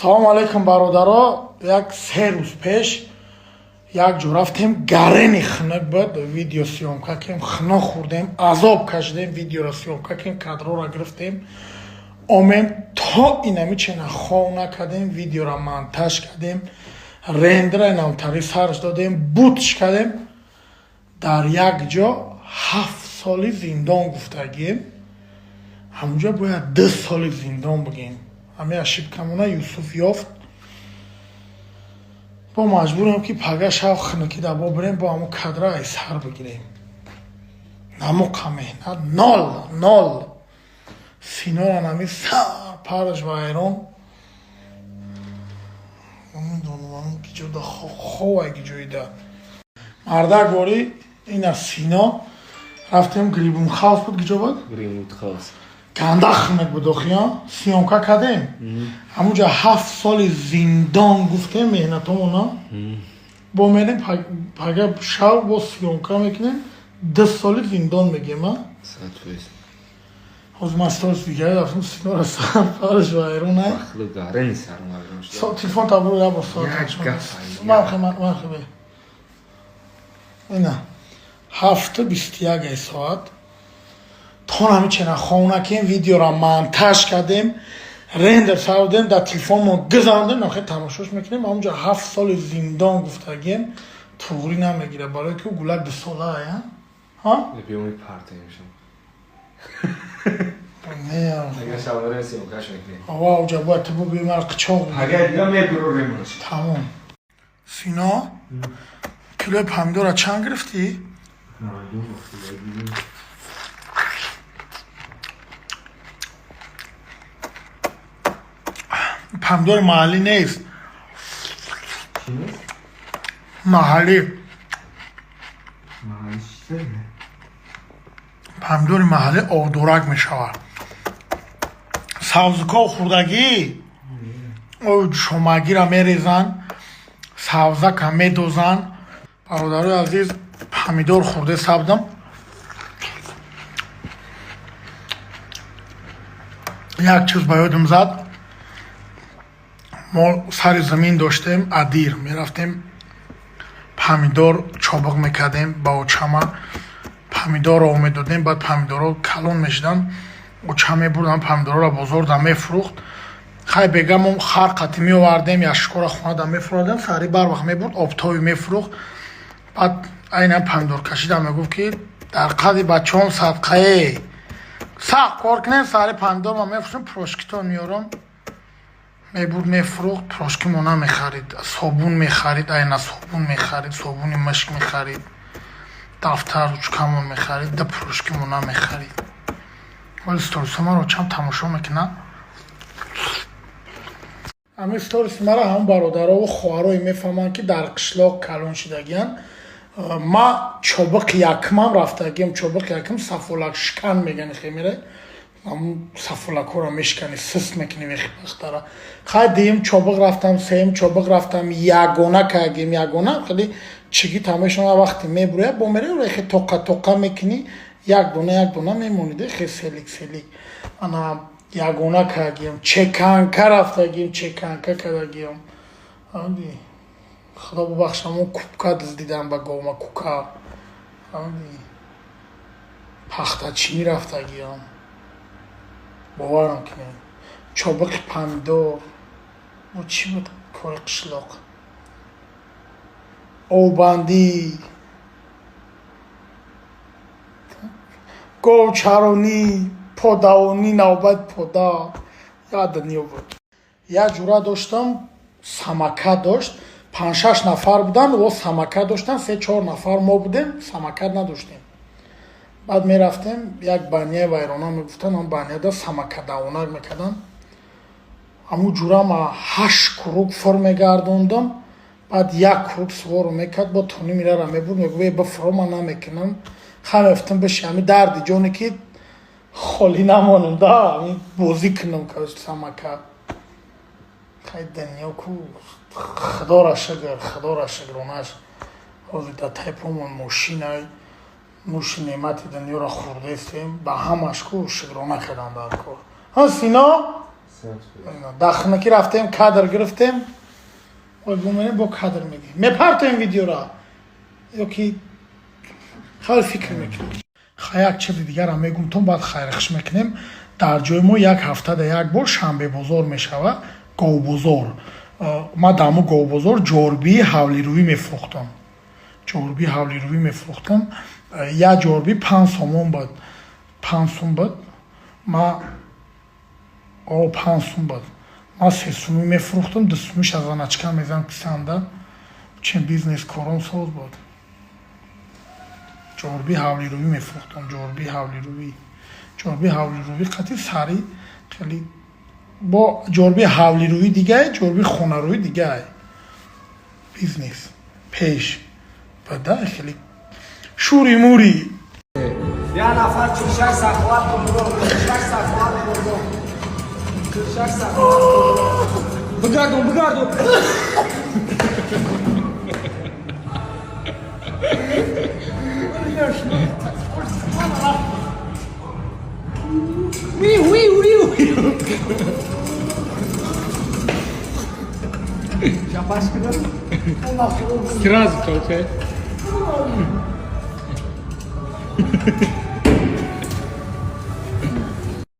Салом алейкум бародаро. Як 3 рӯз пеш як ҷо рафтем, гарени хунак буд, видео съёмка кардем, хӯно хӯрдем, азоб кашидем, видеоро съёмка кардем, кадрҳоро гирифтем, омем то инами чена хона кардем, видеоро монтаж кардем, рендера инамтари сарш додем, бутш кардем. Дар як ҷо 7 соли зиндон гуфтагием, ҳамунҷо бояд 2 соли зиндон бигем. ҳамин ошибкамона Юсуф ёфт. бо маҷбурем ки пага шав хунукӣ дабо бирем, бо ҳамун кадра изҳар бигирем. намуқа меҳнат нол. синора нами сар парш вайрон гиҷода хова гиҷоида марда гори ина сино рафтем грибунхаус буд гиҷобад ганда хунак буд охиё сиёмка кардем. ҳамунҷа 7 соли зиндон гуфтем меҳнатомона бо мерем пага шав бо сиёмка мекунем, 2 соли зиндон мегем. ҳозир ман сторис дигаре рафтам синора сар парш вайрон телефон табро я бо соат ина 7:21 соат то нами чена хона кем, видеоро монтаж кардем, рендер сардем, дар телефонмон гизандем, нахе тамошош мекунем. ҳамунҷа 7 соли зиндон гуфтагием туғри намегира, барои ки гулак 2 сола ая ҷа бояд ту буби мара қичоқ тамом. сино килои помидора чанд гирифтӣ? помидори маҳаллӣ нест, маҳаллӣ помидори маҳаллӣ овдурак мешавад. савзуков хӯрдагӣ шомагира мерезан, савзака медозан. бародарои азиз, помидор хӯрде сабдам. як чиз ба ёдам зад. мо сари замин доштем, адир мерафтем, помидор чобуқ мекардем ба очама, помидорро медодем, баъд помидорро калон мешидан, оча мебурдам, помидорро бозор да мефурӯхт. хай бегамон хар қати меовардем, яшкора хона да мефурӯхтем, сари барвақт мебурд, обтоби мефурӯхт. баъд айнан помидор кашида мегуфт ки дар қади бачаҳом садқае сахт кор кунем, сари помидор ма мефурӯхтем, прошкито меёрам, мебурд мефурӯхт, прошкимо намехарид, собун мехарид, айна собун мехарид, собуни мишк мехарид, дафтар ручкамон мехарид, да прошкимо намехарид. вале сториси маро чам тамошо мекунад. ҳамин сториси мара ҳамон бародарову хоҳарои мефаҳманд ки дар қишлоқ калон шидагиян. ма чобуқ якмам рафтагием, чобуқ якм сафолак шикан мегани хемире, ҳамун сафолакҳоро мешикани сис мекунӣ вехибахтара. хай дуюм чобуқ рафтам, сеюм чобуқ рафтам, ягона кардагием, ягона хеле чиги тамешона вақте мебурӯяд бо мере рехи тоқа мекунӣ, як дона мемониде хе селик. ана ягона кардагием, чеканка рафтагием, чеканка кардагием. худо бубахшамон купка диздидам ба гома кука. пахтачинӣ рафтагием. боварам кунед. чобуқи помидор бо чӣ буд кори қишлоқ, овбандӣ, говчаронӣ, подавонӣ, навбат пода ядниё буд. як ҷура доштам, самака дошт, 5-6 нафар будан, во самака доштан, 3-4 нафар мо будем, самака надоштем. баъд мерафтем, як банияи вайрона мегуфтан, ам банияда самака давонак мекардан. ҳамун ҷура ма 8 круг фур мегардондам, баъд 1 круг суворо мекард, бо тони мирара мебурд, мегӯфт бифуро, ман намекунам. хай мефтам биши ҳамин дарди ҷоне ки холӣ намонам, да ҳамин бозӣ кунам кашт самака. хай даниё ку худора шукр онаш ҳозир дар тайпомон мошинай нӯши неъмати дуниёро хӯрдестем, ба ҳамаш ку шукрона кардан дар кор. Сино дахнаки рафтем, кадр гирифтем. Ой, бо мене бо кадр мегӣ. Мепартем видеора. Ё ки хеле фикр мекунем. Як чизи дигарам мегум, то баъд хайрхиш мекунем. Дар ҷои мо як ҳафтада як бор шанбебозор мешава, говбозор. Ман дар мо говбозор ҷорбии ҳавлирӯӣ мефурӯхтам. Ҷорбии ҳавлирӯӣ мефурӯхтам. Як ҷорби 5 сомон буд. 5 сум буд. Ман 5 сум буд. Ман 3 сумӣ мефурӯхтам, 2 сумиш аз аначка мезан писанда. Чин бизнес-корон соз буд. ҷорби ҳавлирӯӣ мефурӯхтам, ҷорби ҳавлирӯӣ. ҷорби ҳавлирӯӣ қати сари хеле бо ҷорби ҳавлирӯӣ дигае, ҷорби хонарӯӣ дигае. Бизнес пеш бада хеле шури мури. Я нафар чуршак саховат кунудо, чуршак саховат кунудо. Чуршак саховат кунудо. Бигардон, бигардон. Шапашкида. Сразу получается.